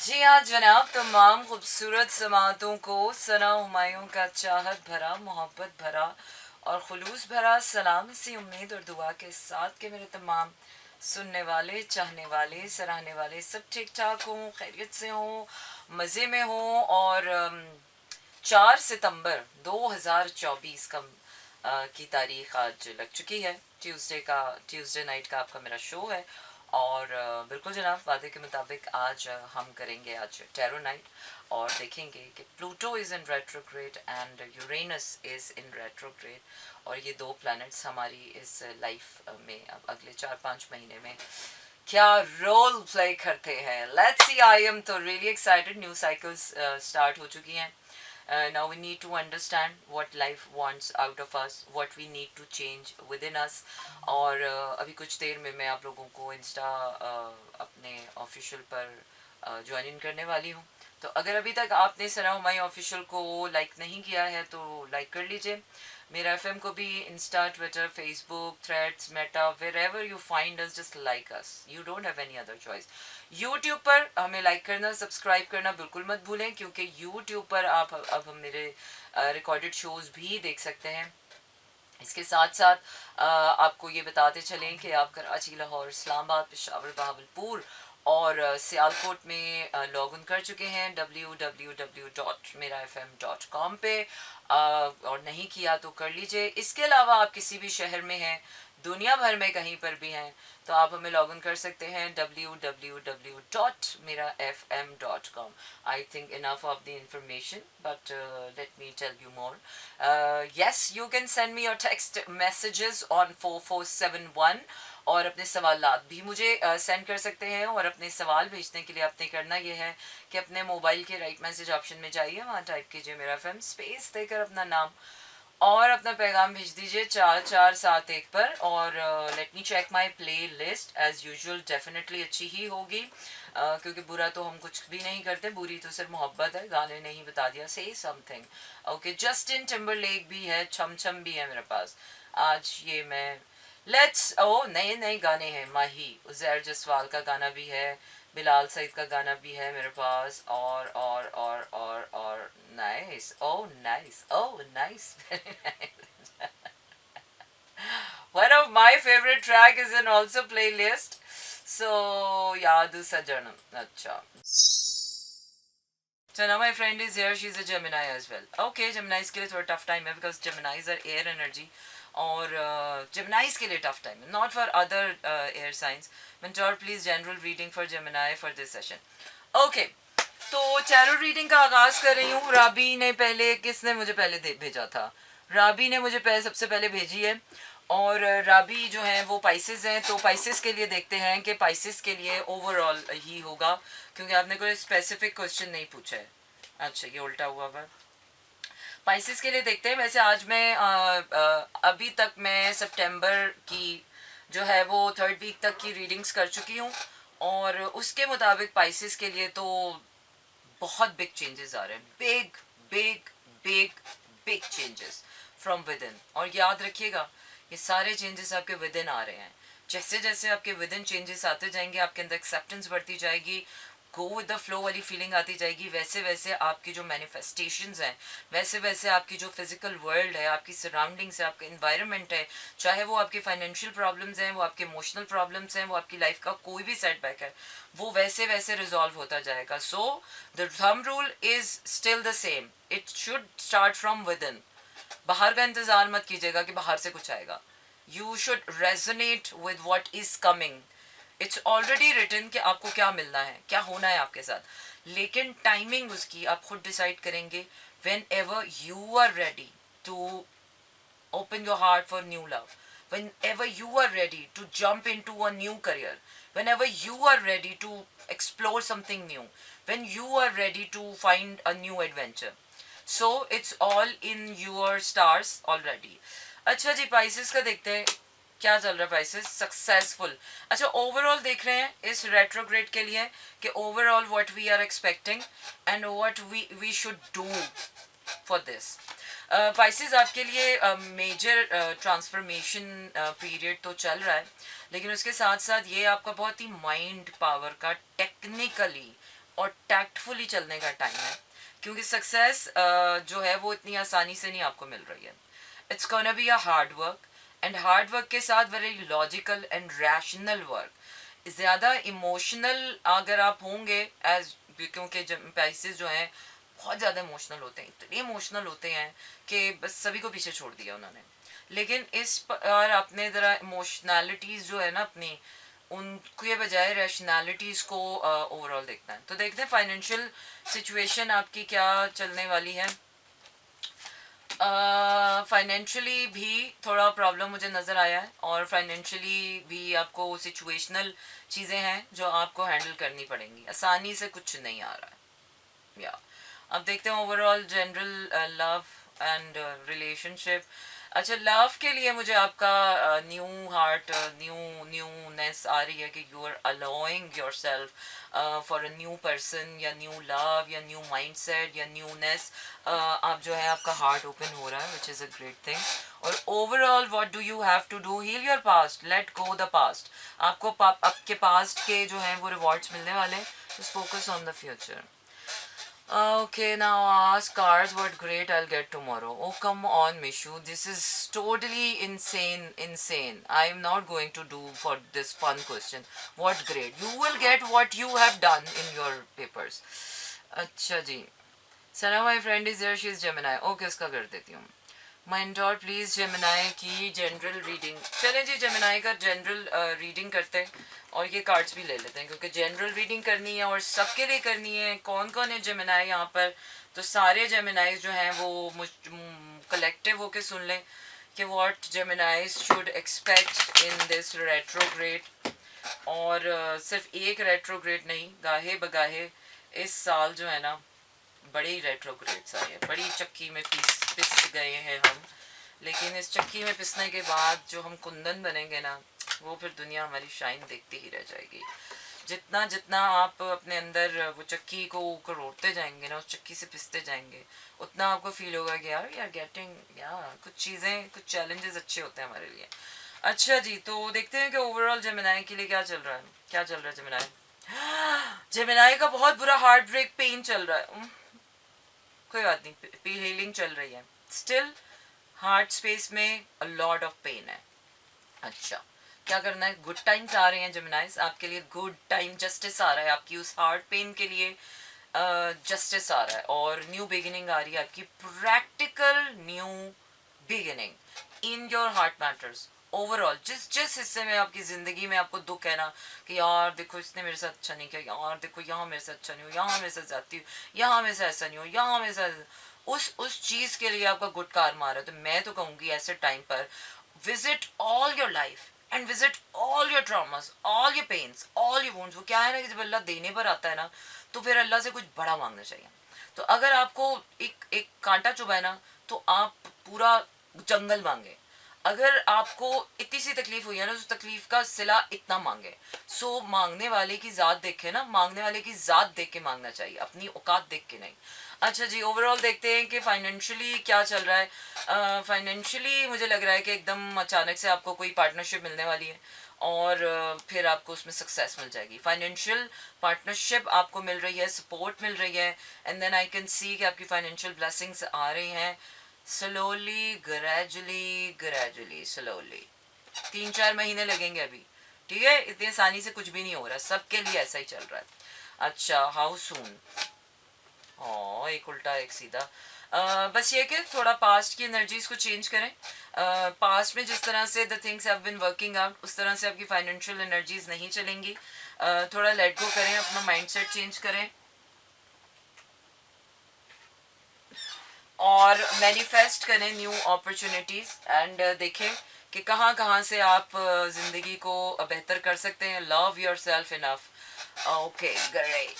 जी हाँ जनाब, तमाम खूबसूरत समातों को सना हुमायूं का चाहत भरा, मोहब्बत भरा और खुलूस भरा सलाम, इसी उम्मीद और दुआ के साथ कि मेरे तमाम सुनने वाले, चाहने वाले, सराहने वाले सब ठीक ठाक हों, खैरियत से हों, मज़े में हों। और 4 सितंबर 2024 का की तारीख आज लग चुकी है। ट्यूसडे नाइट का आपका मेरा शो है। और बिल्कुल जनाब, वादे के मुताबिक आज हम करेंगे आज टैरो नाइट और देखेंगे कि Pluto is in retrograde and Uranus is in retrograde और ये दो प्लैनेट्स हमारी इस लाइफ में अब अगले 4-5 महीने में क्या रोल प्ले करते हैं। लेट्स सी, आई एम तो really excited. New cycles start हो चुकी हैं। Now we need to understand what life wants out of us, what we need to change within us. और अभी कुछ देर में मैं आप लोगों को इंस्टा अपने ऑफिशियल पर ज्वाइन इन करने वाली हूँ। तो अगर अभी तक आपने सना हुमायूं ऑफिशियल को लाइक नहीं किया है तो लाइक कर लीजिए। मेरा एफएम को भी Insta, Twitter, Facebook, Threads, Meta, where ever you find us, just like us, you don't have any other choice. YouTube पर हमें लाइक करना, सब्सक्राइब करना बिल्कुल मत भूलें, क्योंकि यूट्यूब पर आप अब मेरे रिकॉर्डेड शोज भी देख सकते हैं। इसके साथ साथ आपको ये बताते चलें कि आप कराची, लाहौर, इस्लामाबाद, पेशावर, बहावलपुर और सियालकोट में लॉग इन कर चुके हैं www.merafm.com पे। और नहीं किया तो कर लीजिए। इसके अलावा आप किसी भी शहर में हैं, दुनिया भर में कहीं पर भी हैं, तो आप हमें लॉग इन कर सकते हैं www.merafm.com. I think enough of the information, but let me tell you more. Yes, you can send me your text messages on 4471 और अपने सवालात भी मुझे सेंड कर सकते हैं। और अपने सवाल भेजने के लिए आपने करना ये है कि अपने मोबाइल के राइट मैसेज ऑप्शन में जाइए, वहाँ टाइप कीजिए मेरा एफएम, स्पेस देकर अपना नाम और अपना पैगाम भेज दीजिए 4471 पर। और let me check my playlist. As usual definitely अच्छी ही होगी, क्योंकि बुरा तो हम कुछ भी नहीं करते, बुरी तो सिर्फ मोहब्बत है। गाने नहीं बता दिया, से समथिंग। ओके, जस्टिन टिम्बरलेक भी है, छम छम भी है मेरे पास। आज ये मैं लेट्स ओ नए नए गाने हैं। माही उजैर जसवाल का गाना भी है, बिलाल सईद का गाना भी है मेरे पास। और nice, oh nice, oh nice. One of my favorite track is in also playlist. So याद सजनम, अच्छा। So now my friend is here. She's a Gemini as well. Okay, Gemini के लिए थोड़ा tough time है because Geminis are air energy. और Geminis के लिए tough time है, not for other air signs. Mentor, please general reading for Gemini for this session. Okay, तो tarot reading का आगाज कर रही हूँ। राबी ने पहले, किसने मुझे पहले भेजा था? राबी ने मुझे सबसे पहले भेजी है। और राबी जो है वो पाइसेस हैं, तो पाइसेस के लिए देखते हैं कि पाइसेस के लिए ओवरऑल ही होगा, क्योंकि आपने कोई स्पेसिफिक क्वेश्चन नहीं पूछा है। अच्छा, ये उल्टा हुआ है। पाइसेस के लिए देखते हैं। वैसे आज मैं अभी तक मैं सितंबर की जो है वो 3rd वीक तक की रीडिंग्स कर चुकी हूँ। और उसके मुताबिक पाइसेस के लिए तो बहुत बिग चेंजेस आ रहे हैं, big big big big changes from with in. और याद रखिएगा, ये सारे चेंजेस आपके विद इन आ रहे हैं। जैसे जैसे आपके विद इन चेंजेस आते जाएंगे, आपके अंदर एक्सेप्टेंस बढ़ती जाएगी, गो विद द फ्लो वाली फीलिंग आती जाएगी। वैसे वैसे आपकी जो मैनिफेस्टेशंस हैं, वैसे वैसे आपकी जो फिजिकल वर्ल्ड है, आपकी सराउंडिंग्स है, आपका इन्वायरमेंट है, चाहे वो आपके फाइनेंशियल प्रॉब्लम्स हैं, वो आपके इमोशनल प्रॉब्लम्स हैं, वो आपकी लाइफ का कोई भी सेटबैक है, वो वैसे वैसे रिजॉल्व होता जाएगा। So the thumb rule is still the same, it should start from with in. बाहर का इंतजार मत कीजिएगा कि बाहर से कुछ आएगा। You should resonate with what is coming. It's already written कि आपको क्या मिलना है, क्या होना है आपके साथ, लेकिन टाइमिंग उसकी आप खुद डिसाइड करेंगे। Whenever you are ready to open your heart for new love, whenever you are ready to jump into a new career, whenever you are ready to explore something new, when you are ready to find a new adventure. So it's all in your stars already. अच्छा जी, Pisces का देखते हैं क्या चल रहा है। Pisces successful. अच्छा, overall देख रहे हैं इस रेट्रोग्रेड के लिए कि overall what we are expecting and what we should do for this. Pisces आपके लिए मेजर ट्रांसफॉर्मेशन पीरियड तो चल रहा है, लेकिन उसके साथ साथ ये आपका बहुत ही माइंड पावर का टेक्निकली और टैक्टफुली चलने का टाइम है, क्योंकि सक्सेस जो है वो इतनी आसानी से नहीं आपको मिल रही है. It's gonna be a hard work, and hard work के साथ very logical and rational work. ज़्यादा इमोशनल अगर आप होंगे एज, क्योंकि पैसे जो हैं बहुत ज़्यादा इमोशनल होते हैं, इतने इमोशनल होते हैं कि बस सभी को पीछे छोड़ दिया उन्होंने. लेकिन इस पर अपने ज़रा इमोशनैलिटीज़ जो है ना अपनी, उनके बजाय रैशनैलिटीज़ को ओवरऑल देखना है. तो देखते हैं फाइनेंशियल सिचुएशन आपकी क्या चलने वाली है. फाइनेंशियली भी थोड़ा प्रॉब्लम मुझे नज़र आया है, और फाइनेंशियली भी आपको सिचुएशनल चीज़ें हैं जो आपको हैंडल करनी पड़ेंगी. आसानी से कुछ नहीं आ रहा है. या अब देखते हैं overall general love and relationship. अच्छा, लव के लिए मुझे आपका न्यू हार्ट, न्यूनेस आ रही है कि you are allowing yourself for a new person, या न्यू लव, या न्यू माइंडसेट, या न्यूनेस. आप जो है आपका हार्ट ओपन हो रहा है, which is a great thing. और overall what do you have to do? Heal your past, let go the past. आपको आपके पास्ट के जो हैं वो रिवॉर्ड्स मिलने वाले हैं. Just focus on the future. Okay, now ask cars what grade I'll get tomorrow. Oh, come on, Mishu. This is totally insane. I am not going to do for this fun question. What grade? You will get what you have done in your papers. अच्छा जी. Sana, my friend is there. She is Gemini. Okay, उसका कर देती हूँ. Mentor please Gemini की general reading. चलें जी, Gemini का general reading करते हैं, और ये कार्ड्स भी ले लेते हैं, क्योंकि जनरल रीडिंग करनी है और सबके लिए करनी है. कौन कौन है जेमिनाई यहाँ पर? तो सारे जेमिनाई जो हैं वो कलेक्टिव होके सुन लें कि what जेमिनाइज should expect in this retrograde. और सिर्फ एक रेट्रोग्रेड नहीं, गाहे बगाहे इस साल जो है ना बड़ी रेट्रोग्रेड्स आए हैं. बड़ी चक्की में पिस गए हैं हम, लेकिन इस चक्की में पिसने के बाद जो हम कुंदन बनेंगे ना, वो फिर दुनिया हमारी शाइन देखती ही रह जाएगी. जितना जितना आप अपने अंदर वो चक्की को रोड़ते जाएंगे ना, उस चक्की से पिसते जाएंगे, उतना आपको फील होगा कि यार यार गेटिंग यार कुछ चीज़ें, कुछ चैलेंजेस अच्छे होते हैं हमारे लिए. अच्छा जी, तो देखते हैं कि ओवरऑल जेमिनाई के लिए क्या चल रहा है. क्या चल रहा है जेमिनाई? जेमिनाई का बहुत बुरा हार्ट ब्रेक पेन चल रहा है. कोई बात नहीं, हीलिंग चल रही है. स्टिल हार्ट स्पेस में अ लॉट ऑफ पेन है. अच्छा, क्या करना है? गुड टाइम्स आ रहे हैं जेमिनाइज आपके लिए. गुड टाइम, जस्टिस आ रहा है आपकी उस हार्ट पेन के लिए. जस्टिस आ रहा है और न्यू बिगिनिंग आ रही है आपकी. Practical new beginning in your heart matters. Overall जिस जिस हिस्से में आपकी ज़िंदगी में आपको दुख है ना, कि यार देखो इसने मेरे साथ अच्छा नहीं किया, यार देखो यहाँ मेरे साथ अच्छा नहीं हो, यहाँ मेरे साथ जाती हूँ, यहाँ मेरे साथ ऐसा नहीं हो, यहाँ मेरे साथ, उस चीज़ के लिए आपका गुड कारमा आ रहा है. तो मैं तो कहूँगी ऐसे टाइम पर visit all your life and visit all your traumas, all your pains, all your wounds. वो क्या है ना कि जब अल्लाह देने पर आता है ना, तो फिर अल्लाह से कुछ बड़ा मांगना चाहिए. तो अगर आपको एक एक कांटा चुभा है ना, तो आप पूरा जंगल मांगे. अगर आपको इतनी सी तकलीफ हुई है ना, उस तकलीफ का सिला इतना मांगे. सो मांगने वाले की ज़ात देखे ना, मांगने वाले की ज़ात देख के मांगना चाहिए, अपनी औकात देख के नहीं. अच्छा जी, ओवरऑल देखते हैं कि फाइनेंशियली क्या चल रहा है. फाइनेंशियली मुझे लग रहा है कि एकदम अचानक से आपको कोई पार्टनरशिप मिलने वाली है, और फिर आपको उसमें सक्सेस मिल जाएगी. फाइनेंशियल पार्टनरशिप आपको मिल रही है, सपोर्ट मिल रही है, and then I can see कि आपकी फाइनेंशियल ब्लेसिंग्स आ रही हैं. Slowly, gradually slowly. 3-4 महीने लगेंगे अभी, ठीक है. इतनी आसानी से कुछ भी नहीं हो रहा, सबके लिए ऐसा ही चल रहा है. अच्छा, हाउ सून? एक उल्टा एक सीधा. बस ये कि थोड़ा पास्ट की एनर्जीज को चेंज करें. पास्ट में जिस तरह से the things have been working out, उस तरह से आपकी फाइनेंशियल एनर्जीज नहीं चलेंगी. थोड़ा लेट गो करें, अपना माइंडसेट चेंज करें, और मैनिफेस्ट करें न्यू अपॉर्चुनिटीज़. एंड देखें कि कहाँ कहाँ से आप ज़िंदगी को बेहतर कर सकते हैं. Love your self enough. Okay, great.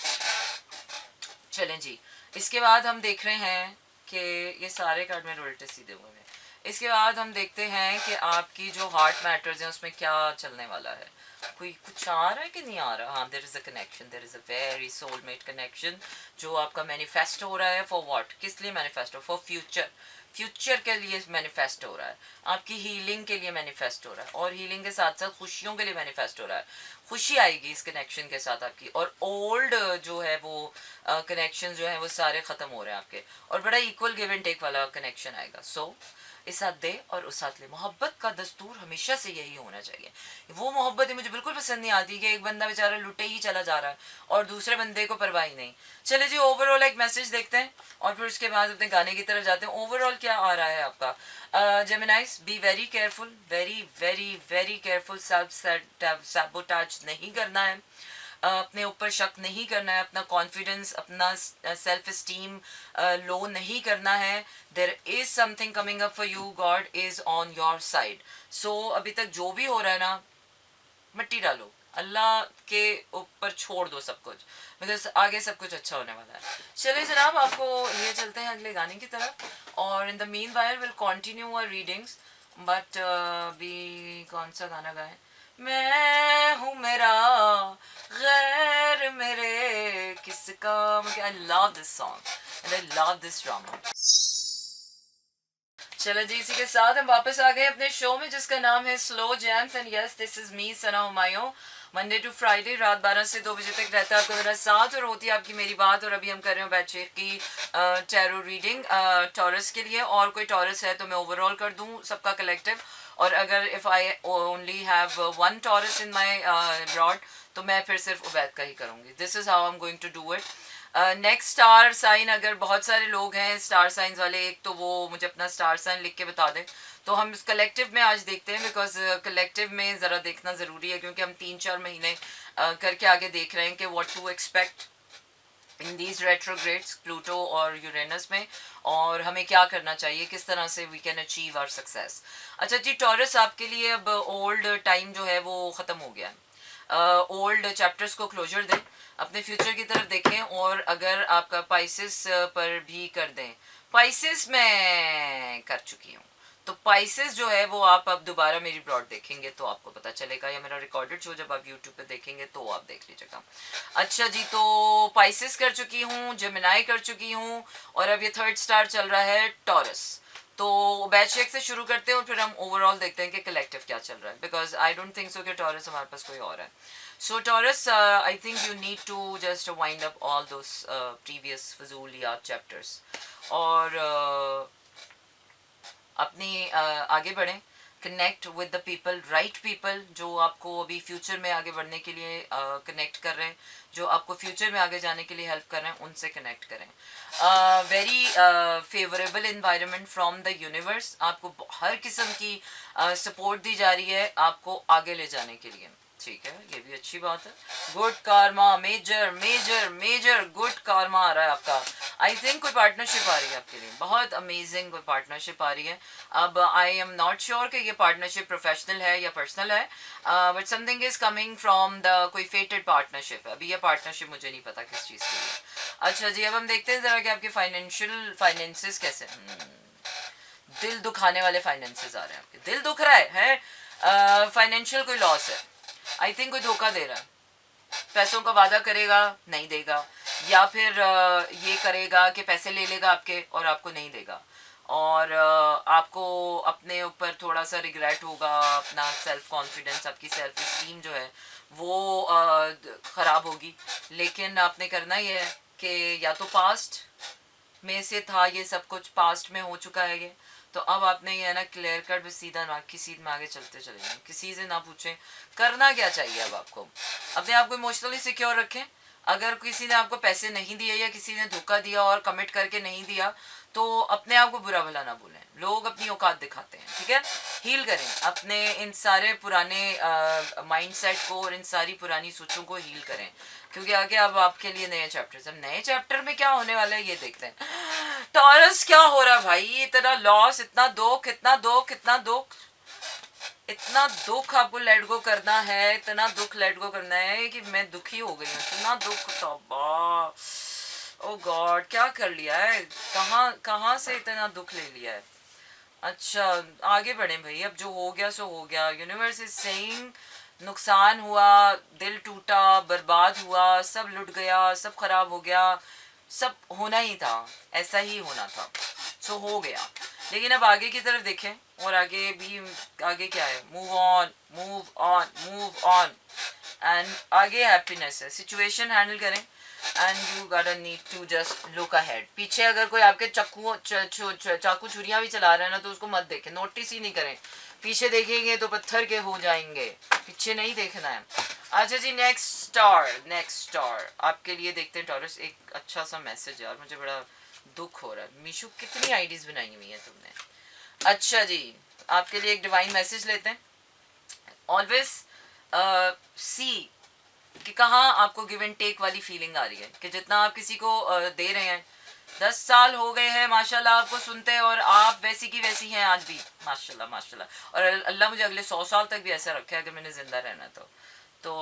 चलें जी, इसके बाद हम देख रहे हैं कि ये सारे कार्ड मेरे उल्टे सीधे हुए हैं. इसके बाद हम देखते हैं कि आपकी जो हार्ट मैटर्स हैं उसमें क्या चलने वाला है. कोई कुछ आ रहा है कि नहीं आ रहा? हाँ, there is a connection, there is a very soulmate connection जो आपका मैनिफेस्ट हो रहा है. For what? किस लिए मैनिफेस्ट हो? For future. फ्यूचर के लिए मैनिफेस्ट हो रहा है, आपकी हीलिंग के लिए मैनिफेस्ट हो रहा है, और हीलिंग के साथ साथ खुशियों के लिए मैनिफेस्ट हो रहा है। खुशी आएगी इस कनेक्शन के साथ आपकी, और ओल्ड जो है वो कनेक्शन जो है वो सारे ख़त्म हो रहे हैं आपके, और बड़ा इक्वल गिव एंड टेक वाला कनेक्शन आएगा। सो इस हाथ दे और उस हाथ ले। मोहब्बत का दस्तूर हमेशा से यही होना चाहिए। वो मोहब्बत ही मुझे बिल्कुल पसंद नहीं आती कि एक बंदा बेचारा लुटे ही चला जा रहा है और दूसरे बंदे को परवाह ही नहीं। चले जी, ओवरऑल एक मैसेज देखते हैं और फिर उसके बाद अपने गाने की तरफ जाते हैं। ओवरऑल क्या आ रहा है आपका? जेमिनाइज, be very careful, very very very careful. Self sabotage नहीं करना है, अपने ऊपर शक नहीं करना है, अपना कॉन्फिडेंस, अपना सेल्फ इस्टीम लो नहीं करना है। There is something coming up for you, God is on your side. So अभी तक जो भी हो रहा है ना, मिट्टी डालो, अल्लाह के ऊपर छोड़ दो सब कुछ, बिकॉज आगे सब कुछ अच्छा होने वाला है। चलिए जनाब, आपको लिए चलते हैं अगले गाने की तरफ, और in the meanwhile will continue our readings. But भी कौन सा गाना गाएं? मैं हूँ मेरा गैर मेरे किसका। I love this song and I love this drama. चलो जी, इसी के साथ हम वापस आ गए अपने शो में जिसका नाम है slow jams, and yes this is me Sana Humayun. Monday to Friday रात 12 से 2 बजे तक रहता है आपका मेरा साथ, और होती है आपकी मेरी बात। और अभी हम कर रहे हैं बैचे की टैरो रीडिंग टॉरस के लिए, और कोई टॉरस है तो मैं ओवरऑल कर दूं सबका कलेक्टिव, और अगर if I only have one Taurus in my brood तो मैं फिर सिर्फ उबैद का ही करूँगी। This is how I am going to do it. Next star sign, अगर बहुत सारे लोग हैं स्टार साइंस वाले, एक तो वो मुझे अपना स्टार साइन लिख के बता दें, तो हम इस कलेक्टिव में आज देखते हैं, बिकॉज कलेक्टिव में ज़रा देखना ज़रूरी है, क्योंकि हम 3-4 महीने करके आगे देख रहे हैं कि what to expect in these retrogrades, Pluto और यूरेनस में, और हमें क्या करना चाहिए, किस तरह से we can achieve our success. अच्छा जी, टॉरस आपके लिए अब ओल्ड टाइम जो है वो ख़त्म हो गया है। ओल्ड चैप्टर्स को क्लोजर दें, अपने फ्यूचर की तरफ देखें, और अगर आपका पाइसिस पर भी कर दें। पाइसिस मैं कर चुकी हूँ, तो पाइसिस जो है वो आप अब दोबारा मेरी ब्रॉड देखेंगे तो आपको पता चलेगा, या मेरा रिकॉर्डेड शो जब आप यूट्यूब पे देखेंगे तो आप देख लीजिएगा। अच्छा जी, तो पाइसिस कर चुकी हूँ, जेमिनाई कर चुकी हूँ, और अब ये थर्ड स्टार चल रहा है टॉरस। तो बैच एक से शुरू करते हैं और फिर हम ओवरऑल देखते हैं कि कलेक्टिव क्या चल रहा है, because I don't think so कि टॉरस हमारे पास कोई और है। So Taurus, I think you need to just wind up all those previous फजूल याद चैप्टर्स, और अपनी आगे बढ़ें, connect with the people, right people जो आपको अभी फ्यूचर में आगे बढ़ने के लिए कनेक्ट कर रहे हैं, जो आपको फ्यूचर में आगे जाने के लिए हेल्प कर रहे हैं, उनसे कनेक्ट करें। Very favourable environment from the universe, आपको हर किस्म की सपोर्ट दी जा रही है आपको आगे ले जाने के लिए। ठीक है, ये भी अच्छी बात है। गुड कारमा, मेजर मेजर मेजर गुड कारमा आ रहा है आपका। आई थिंक कोई पार्टनरशिप आ रही है आपके लिए, बहुत अमेजिंग कोई पार्टनरशिप आ रही है। अब आई एम नॉट श्योर कि ये पार्टनरशिप प्रोफेशनल है या पर्सनल है, but something is coming from the कोई फेटेड पार्टनरशिप है। अभी ये पार्टनरशिप मुझे नहीं पता किस चीज़ के लिए। अच्छा जी, अब हम देखते हैं ज़रा कि आपके फाइनेंसेस कैसे। दिल दुखाने वाले फाइनेंसेस आ रहे हैं आपके, दिल दुख रहा है फाइनेंशियल कोई लॉस है। आई थिंक कोई धोखा दे रहा है, पैसों का वादा करेगा नहीं देगा, या फिर ये करेगा कि पैसे ले लेगा आपके और आपको नहीं देगा, और आपको अपने ऊपर थोड़ा सा रिग्रेट होगा, अपना सेल्फ कॉन्फिडेंस, आपकी सेल्फ इस्टीम जो है वो ख़राब होगी। लेकिन आपने करना ये है कि या तो पास्ट में से था ये सब कुछ, पास्ट में हो चुका है ये, तो अब आपने ये है ना क्लियर कट बस सीधा नाक की सीध में आगे चलते चले जाएं, किसी से ना पूछें करना क्या चाहिए। अब आपको अपने आप को इमोशनली सिक्योर रखें। अगर किसी ने आपको पैसे नहीं दिए या किसी ने धोखा दिया और कमिट करके नहीं दिया, तो अपने आप को बुरा भला ना बोलें। लोग अपनी औकात दिखाते हैं, ठीक है। हील करें अपने इन सारे पुराने माइंडसेट को और इन सारी पुरानी सोचों को हील करें, क्योंकि आगे अब आपके लिए नए चैप्टर्स। अब नए चैप्टर में क्या होने वाला है ये देखते हैं। टॉरस क्या हो रहा है भाई, इतना लॉस, इतना दुख, इतना दुख, इतना दुख, इतना दुख आपको लेट गो करना है, इतना दुख लेट गो करना है कि मैं दुखी हो गई हूँ। इतना दुख, तौबा, ओ गॉड, क्या कर लिया है, कहाँ से इतना दुख ले लिया है। अच्छा आगे बढ़े भाई, अब जो हो गया सो हो गया। यूनिवर्स इज सेइंग नुकसान हुआ, दिल टूटा, बर्बाद हुआ, सब लुट गया, सब खराब हो गया, सब होना ही था, ऐसा ही होना था, सो हो गया। लेकिन अब आगे की तरफ देखें, और आगे भी, आगे क्या है, move on move on move on, and आगे हैप्पीनेस है। सिचुएशन हैंडल करें and you gotta need to just look ahead. पीछे अगर कोई आपके चाकू छुरियां भी चला रहे हैं ना, तो उसको मत देखें, नोटिस ही नहीं करें। पीछे देखेंगे तो पत्थर के हो जाएंगे, पीछे नहीं देखना है। अच्छा जी, नेक्स्ट स्टार आपके लिए देखते हैं टॉरस। एक अच्छा सा मैसेज यार, मुझे बड़ा दुख हो रहा है। मीशू, कितनी आईडीज बनाई हुई है तुमने। अच्छा जी, आपके लिए एक डिवाइन मैसेज लेते हैं। ऑलवेज सी कि कहाँ आपको गिव एंड टेक वाली फीलिंग आ रही है, कि जितना आप किसी को दे रहे हैं। 10 साल हो गए हैं माशाल्लाह आपको सुनते, और आप वैसी की वैसी हैं आज भी, माशाल्लाह माशाल्लाह। और अल्लाह मुझे अगले 100 साल तक भी ऐसा रखे अगर मैंने जिंदा रहना तो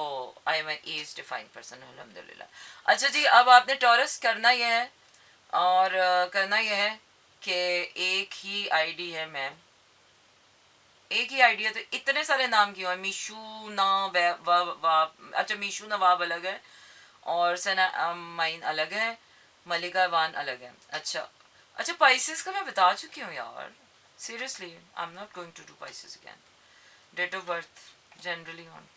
I am an age defined person, अल्हम्दुलिल्लाह। अच्छा जी, अब आपने टॉरस करना यह है, और करना यह है कि एक ही आईडी है मैम, एक ही आइडिया, तो इतने सारे नाम क्यों है। मीशू ना अच्छा, मीशू नवाब अलग है, और सना माइन अलग है, मलिका वान अलग है। अच्छा अच्छा, पाइसेस का मैं बता चुकी हूँ यार, seriously I am not going to do Pisces again. Date of birth generally on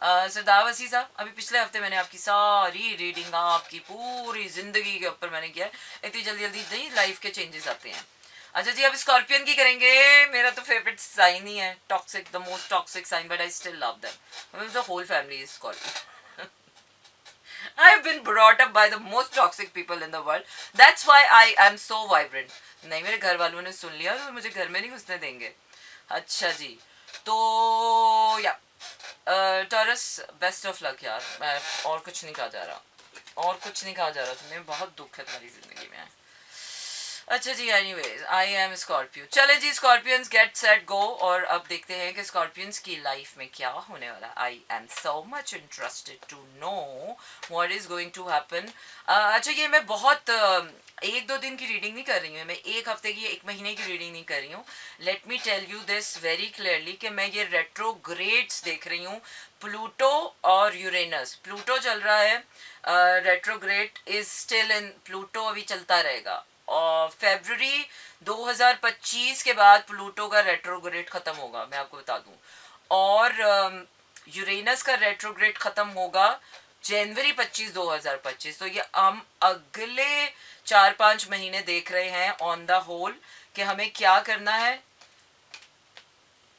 सरदार वसी साहब, अभी पिछले हफ्ते मैंने आपकी सारी रीडिंग, आपकी पूरी जिंदगी के ऊपर मैंने किया है। इतनी जल्दी जल्दी नहीं लाइफ के चेंजेस आते हैं। अच्छा जी, अब स्कॉर्पियन की करेंगे। मेरा तो फेवरेट साइन ही है toxic, the most toxic sign, but I still love them. The whole family is Scorpion. I have been brought up by the most toxic people in the world. That's why I am so vibrant. नहीं, मेरे घर वालों ने सुन लिया तो मुझे घर में नहीं घुसने देंगे। अच्छा जी, तो या टॉरस, बेस्ट ऑफ लक यार। मैं और कुछ नहीं कहा जा रहा, और कुछ नहीं कहा जा रहा। तुम्हें बहुत दुख है तुम्हारी जिंदगी में। अच्छा जी, एनीवेज आई एम स्कॉर्पियो। चले जी, स्कॉर्पियंस गेट सेट गो, और अब देखते हैं कि स्कॉर्पियंस की लाइफ में क्या होने वाला। I am so much interested to know what is going to happen. अच्छा, ये मैं बहुत एक दो दिन की रीडिंग नहीं कर रही हूँ, मैं एक हफ्ते की, एक महीने की रीडिंग नहीं कर रही हूँ। Let me tell you this very clearly कि मैं ये रेट्रोग्रेड्स देख रही हूँ, प्लूटो और यूरेनस। प्लूटो चल रहा है, retrograde is still in Pluto, अभी चलता रहेगा। और फरवरी 2025 के बाद प्लूटो का रेट्रोग्रेड खत्म होगा, मैं आपको बता दूं। और यूरेनस का रेट्रोग्रेड खत्म होगा जनवरी 25 2025। तो ये हम अगले 4-5 महीने देख रहे हैं ऑन द होल कि हमें क्या करना है।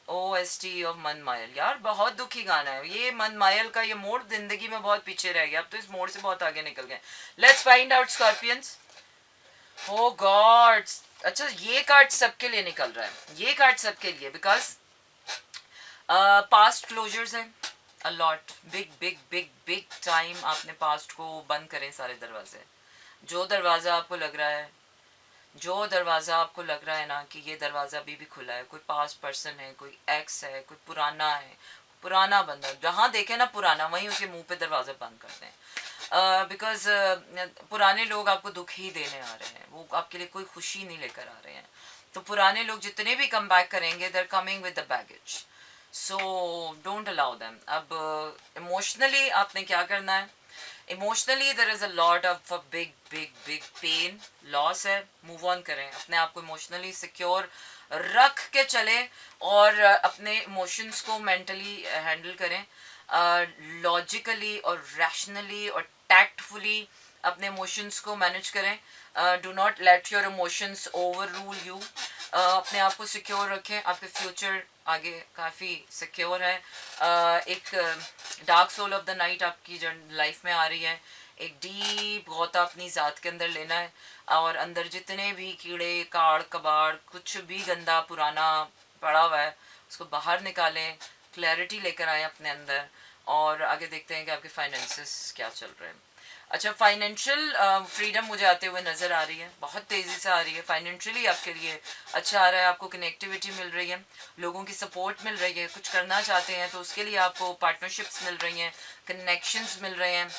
OST ऑफ मन मायल, यार बहुत दुखी गाना है ये। मन मायल का ये मोड़ जिंदगी में बहुत पीछे रह गया, अब तो इस मोड़ से बहुत आगे निकल गए। Let's find out Scorpions. Oh God, अच्छा ये कार्ड सबके लिए निकल रहा है, ये कार्ड सबके लिए, बिकॉज पास्ट क्लोजर्स हैं a lot, big big big big time. आपने पास्ट को बंद करें सारे दरवाजे। जो दरवाज़ा आपको लग रहा है, जो दरवाज़ा आपको लग रहा है ना कि ये दरवाज़ा अभी भी खुला है, कोई पास्ट पर्सन है, कोई एक्स है, कोई पुराना है, पुराना बंदा, जहाँ देखे ना पुराना, वहीं उसके मुंह पे दरवाज़ा बंद करते हैं। बिकॉज पुराने लोग आपको दुख ही देने आ रहे हैं, वो आपके लिए कोई खुशी नहीं लेकर आ रहे हैं। तो पुराने लोग जितने भी कम बैक करेंगे, they are coming with the baggage, so don't allow them. अब इमोशनली आपने क्या करना है, emotionally there is a lot of a big big big pain, loss है, मूव ऑन करें, अपने आप को इमोशनली सिक्योर रख के चले, और अपने इमोशंस को मेंटली हैंडल करें, लॉजिकली और रैशनली और टैक्टफुली अपने इमोशंस को मैनेज करें। Do not let your emotions over rule you. अपने आप को सिक्योर रखें, आपके फ्यूचर आगे काफ़ी सिक्योर है। एक dark soul of the night आपकी जो लाइफ में आ रही है, एक डीप गौता अपनी ज़ात के अंदर लेना है, और अंदर जितने भी कीड़े काड़ कबाड़ कुछ भी गंदा पुराना पड़ा हुआ है उसको बाहर निकालें, क्लैरिटी लेकर आए अपने अंदर, और आगे देखते हैं कि आपके फाइनेंसेस क्या चल रहे हैं। अच्छा, फाइनेंशियल फ्रीडम मुझे आते हुए नज़र आ रही है, बहुत तेज़ी से आ रही है। फाइनेंशियली आपके लिए अच्छा आ रहा है, आपको कनेक्टिविटी मिल रही है, लोगों की सपोर्ट मिल रही है, कुछ करना चाहते हैं तो उसके लिए आपको पार्टनरशिप्स मिल रही हैं, कनेक्शंस मिल रहे हैं।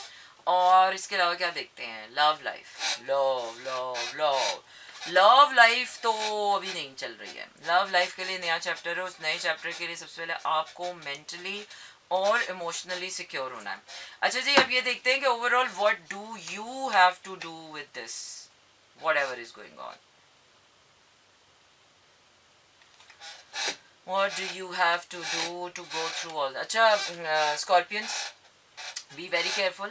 और इसके अलावा क्या देखते हैं, love life, love love love love life तो अभी नहीं चल रही है। लव लाइफ के लिए नया चैप्टर है, उस नए चैप्टर के लिए सबसे पहले आपको मेंटली और इमोशनली सिक्योर होना है। अच्छा जी, अब ये देखते हैं कि overall what do you have to do with this. whatever is going on. What do you have to do to go through all that? अच्छा, Scorpions, be very careful.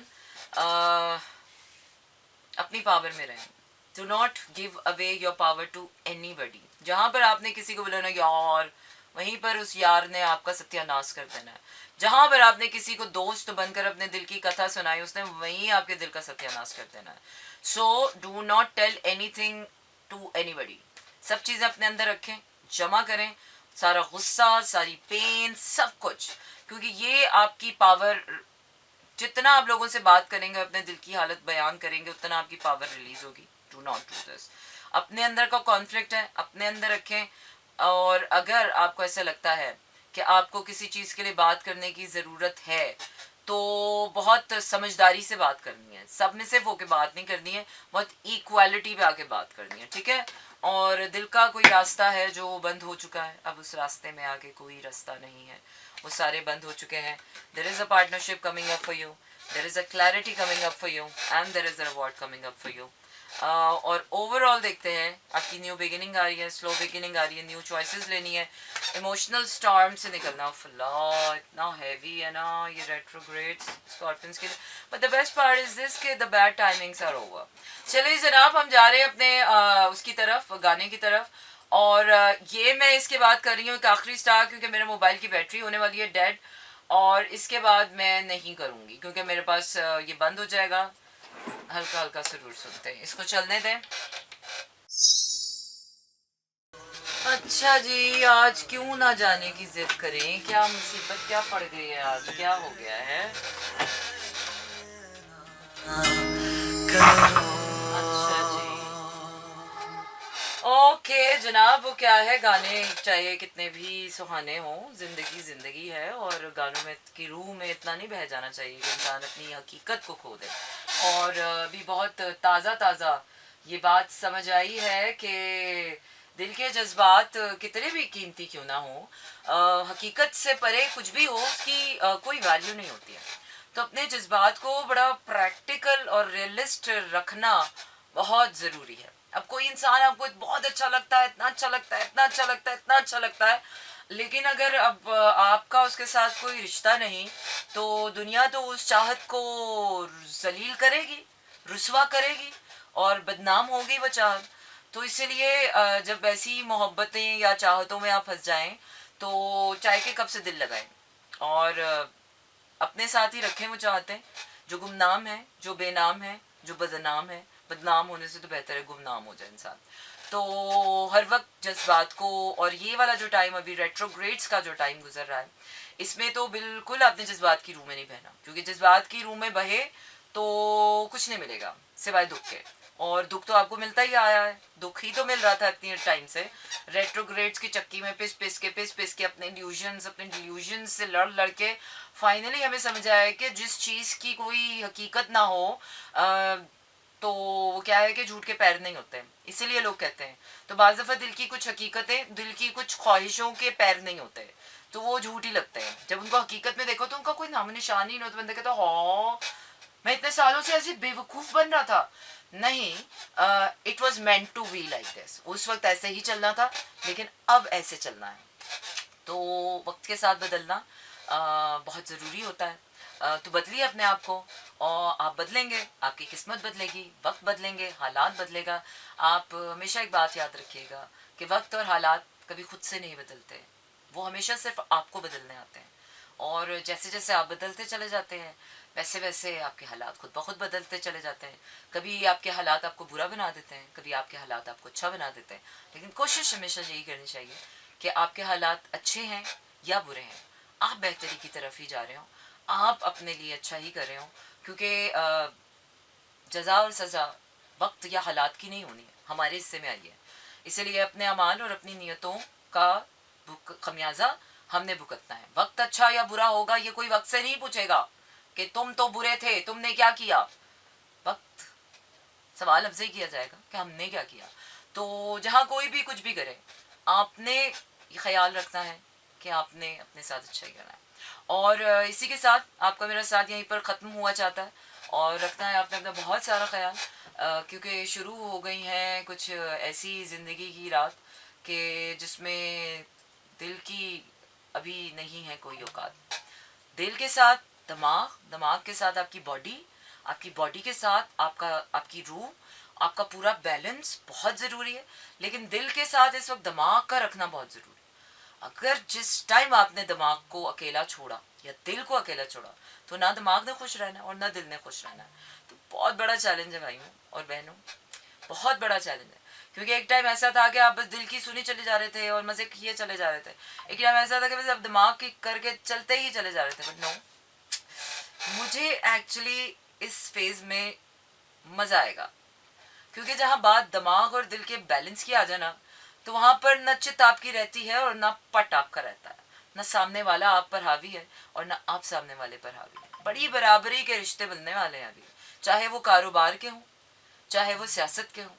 अपनी पावर में रहें. Do not give away your power to anybody. जहाँ पर आपने किसी को बोला ना यार, वहीं पर उस यार ने आपका सत्यानाश कर देना है. जहाँ पर आपने किसी को दोस्त बनकर अपने दिल की कथा सुनाई, उसने वहीं आपके दिल का सत्यानाश कर देना है. So do not tell anything to anybody. सब चीज़ें अपने अंदर रखें, जमा करें, सारा गुस्सा, सारी पेन, सब कुछ, क्योंकि ये आपकी पावर, जितना आप लोगों से बात करेंगे, अपने दिल की हालत बयान करेंगे, उतना आपकी पावर रिलीज होगी. Do not do this. अपने अंदर का कॉन्फ्लिक्ट है, अपने अंदर रखें. और अगर आपको ऐसा लगता है कि आपको किसी चीज़ के लिए बात करने की ज़रूरत है, तो बहुत समझदारी से बात करनी है. सब में सिर्फ होके बात नहीं करनी है, बहुत इक्वालिटी पे आके बात करनी है, ठीक है. और दिल का कोई रास्ता है जो बंद हो चुका है, अब उस रास्ते में आगे कोई रास्ता नहीं है, वो सारे बंद हो चुके हैं. There is a partnership coming up for you, there is a clarity coming up for you, and there is a reward coming up for you. और ओवरऑल देखते हैं, आपकी न्यू बिगिनिंग आ रही है, स्लो बिगिनिंग आ रही है, न्यू चॉइसेस लेनी है, इमोशनल स्टॉर्म से निकलना. फला इतना हैवी है ना ये रेट्रोग्रेड्स स्कॉर्पियंस के लिए. But the best part is this के the bad timings are over. चलिए जनाब, हम जा रहे हैं अपने उसकी तरफ, गाने की तरफ. और ये मैं इसके बाद कर रही हूँ एक आखिरी स्टार, क्योंकि मेरे मोबाइल की बैटरी होने वाली है डेड. और इसके बाद मैं नहीं करूँगी, क्योंकि मेरे पास ये बंद हो जाएगा. हल्का हल्का जरूर सुनते हैं, इसको चलने दें. अच्छा जी, आज क्यों ना जाने की जिद करें, क्या मुसीबत क्या पड़ गई है, आज क्या हो गया है. अच्छा जी, ओके जनाब, वो क्या है, गाने चाहे कितने भी सुहाने हों, जिंदगी जिंदगी है. और गानों में की रूह में इतना नहीं बह जाना चाहिए कि इंसान अपनी हकीकत को खो दे. और अभी बहुत ताज़ा ताज़ा ये बात समझ आई है कि दिल के जज्बात कितने भी कीमती क्यों ना हो, हकीकत से परे कुछ भी हो, उसकी कोई वैल्यू नहीं होती है. तो अपने जज्बात को बड़ा प्रैक्टिकल और रियलिस्ट रखना बहुत ज़रूरी है. अब कोई इंसान आपको बहुत अच्छा लगता है, इतना अच्छा लगता है, इतना अच्छा लगता है, इतना अच्छा लगता है, लेकिन अगर अब आपका उसके साथ कोई रिश्ता नहीं, तो दुनिया तो उस चाहत को जलील करेगी, रुसवा करेगी और बदनाम होगी वो चाहत. तो इसीलिए जब ऐसी मोहब्बतें या चाहतों में आप फंस जाएं, तो चाय के कप से दिल लगाएं और अपने साथ ही रखें वो चाहते जो गुमनाम है, जो बेनाम है, जो बदनाम है. बदनाम होने से तो बेहतर है गुमनाम हो जाए इंसान. तो हर वक्त जज्बात को, और ये वाला जो टाइम अभी रेट्रोग्रेड्स का जो टाइम गुजर रहा है, इसमें तो बिल्कुल आपने जज्बात की रूह में नहीं बहना, क्योंकि जज्बात की रूह में बहे तो कुछ नहीं मिलेगा सिवाय दुख के. और दुख तो आपको मिलता ही आया है, दुख ही तो मिल रहा था इतनी टाइम से. रेट्रोग्रेड्स की चक्की में पिस पिस के अपने डिल्यूजन से लड़ लड़ के फाइनली हमें समझ आया कि जिस चीज़ की कोई हकीकत ना हो, तो वो क्या है कि झूठ के पैर नहीं होते. इसीलिए लोग कहते हैं, तो बाज़ दफ़ा दिल की कुछ हकीकतें, दिल की कुछ ख्वाहिशों के पैर नहीं होते, तो वो झूठ ही लगते हैं. जब उनको हकीकत में देखो तो उनका कोई नाम निशान ही नहीं होता. बंदे कहता हाँ, मैं इतने सालों से ऐसे बेवकूफ़ बन रहा था. नहीं, it was meant to be like this. उस वक्त ऐसे ही चलना था, लेकिन अब ऐसे चलना है. तो वक्त के साथ बदलना बहुत ज़रूरी होता है. तो बदलिए अपने आप को, और आप बदलेंगे, आपकी किस्मत बदलेगी, वक्त बदलेंगे, हालात बदलेगा. आप हमेशा एक बात याद रखिएगा कि वक्त और हालात कभी खुद से नहीं बदलते, वो हमेशा सिर्फ आपको बदलने आते हैं. और जैसे जैसे आप बदलते चले जाते हैं, वैसे वैसे आपके हालात खुद ब खुद बदलते चले जाते हैं. कभी आपके हालात आपको बुरा बना देते हैं, कभी आपके हालात आपको अच्छा बना देते हैं, लेकिन कोशिश हमेशा यही करनी चाहिए कि आपके हालात अच्छे हैं या बुरे हैं, आप बेहतरी की तरफ ही जा रहे हो, आप अपने लिए अच्छा ही कर रहे हो. क्योंकि जज़ा और सज़ा वक्त या हालात की नहीं होनी है, हमारे हिस्से में आई है. इसलिए अपने अमाल और अपनी नीयतों का खमियाजा हमने भुगतना है. वक्त अच्छा या बुरा होगा, ये कोई वक्त से नहीं पूछेगा कि तुम तो बुरे थे, तुमने क्या किया. वक्त सवाल हमसे किया जाएगा कि हमने क्या किया. तो जहाँ कोई भी कुछ भी करे, आपने ये ख्याल रखना है कि आपने अपने साथ अच्छा ही करना है. और इसी के साथ आपका मेरा साथ यहीं पर ख़त्म हुआ चाहता है. और रखना है आपने अपना बहुत सारा ख्याल, क्योंकि शुरू हो गई हैं कुछ ऐसी ज़िंदगी की रात कि जिसमें दिल की अभी नहीं है कोई औकात। दिल के साथ दिमाग, दिमाग के साथ आपकी बॉडी के साथ आपकी रूह, आपका पूरा बैलेंस बहुत ज़रूरी है। लेकिन दिल के साथ इस वक्त दिमाग का रखना बहुत ज़रूरी है। अगर जिस टाइम आपने दिमाग को अकेला छोड़ा या दिल को अकेला छोड़ा, तो ना दिमाग ने खुश रहना और ना दिल ने खुश रहना। तो बहुत बड़ा चैलेंज है भाइयों और बहनों, बहुत बड़ा चैलेंज है। क्योंकि एक टाइम ऐसा था कि आप बस दिल की सुनी चले जा रहे थे और मज़े किए चले जा रहे थे। एक टाइम ऐसा था कि बस आप दिमाग की करके चलते ही चले जा रहे थे। बट नो, मुझे एक्चुअली इस फेज़ में मज़ा आएगा, क्योंकि जहाँ बात दिमाग और दिल के बैलेंस की आ जाए ना, तो वहाँ पर न चित आपकी रहती है और ना पट आपका रहता है। न सामने वाला आप पर हावी है और न आप सामने वाले पर हावी है। बड़ी बराबरी के रिश्ते बनने वाले हैं अभी, चाहे वो कारोबार के हों, चाहे वो सियासत के हों,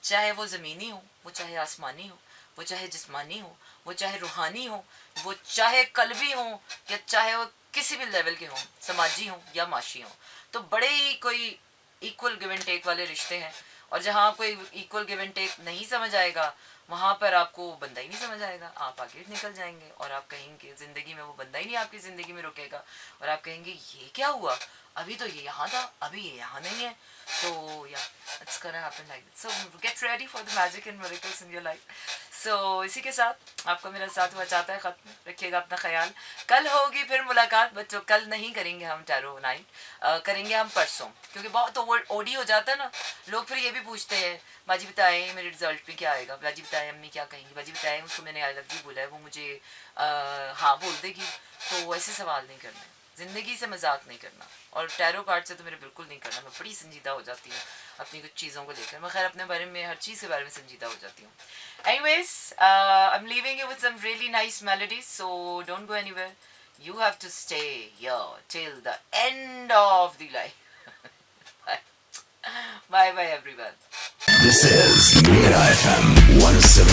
चाहे वो ज़मीनी हो, वो चाहे आसमानी हो, वो चाहे जिस्मानी हो, वो चाहे रूहानी हो, वो चाहे कल्बी हो, या चाहे वो किसी भी लेवल के हों, समाजी हों या माशी हों। तो बड़े ही कोई इक्वल गिव एंड टेक वाले रिश्ते हैं। और जहाँ कोई इक्वल गिव एंड टेक नहीं समझ आएगा, वहाँ पर आपको बंदा ही नहीं समझ आएगा। आप आगे निकल जाएंगे और आप कहेंगे ज़िंदगी में वो बंदा ही नहीं आपकी ज़िंदगी में रुकेगा, और आप कहेंगे ये क्या हुआ, अभी तो ये यहाँ था, अभी ये यहाँ नहीं है। So yeah, it's gonna happen like that. So get ready for the magic and miracles in your life. So इसी के साथ आपको मेरा साथ हुआ चाहता है ख़त्म। रखिएगा अपना ख्याल। कल होगी फिर मुलाकात बच्चों। कल नहीं करेंगे हम टैरो नाइट, करेंगे हम परसों, क्योंकि बहुत ओडी हो जाता है ना। लोग फिर ये भी पूछते हैं, बाजी बताए मेरे रिजल्ट में क्या आएगा, बाजी बताए अम्मी क्या कहेंगी, बाजी बताए उसको मैंने आई लव यू बोला है वो मुझे हाँ बोल देगी। तो ऐसे सवाल नहीं करने, ज़िंदगी से मजाक नहीं करना, और टैरो कार्ड से तो मेरे बिल्कुल नहीं करना। मैं बड़ी संजीदा हो जाती हूँ अपनी कुछ चीज़ों को लेकर। मैं खैर अपने बारे में, हर चीज़ के बारे में संजीदा हो जाती हूँ। Anyways, I am leaving you with some really nice melodies, so don't go anywhere. You have to stay here till the end of the life. Bye bye everyone. This is Mira FM 107.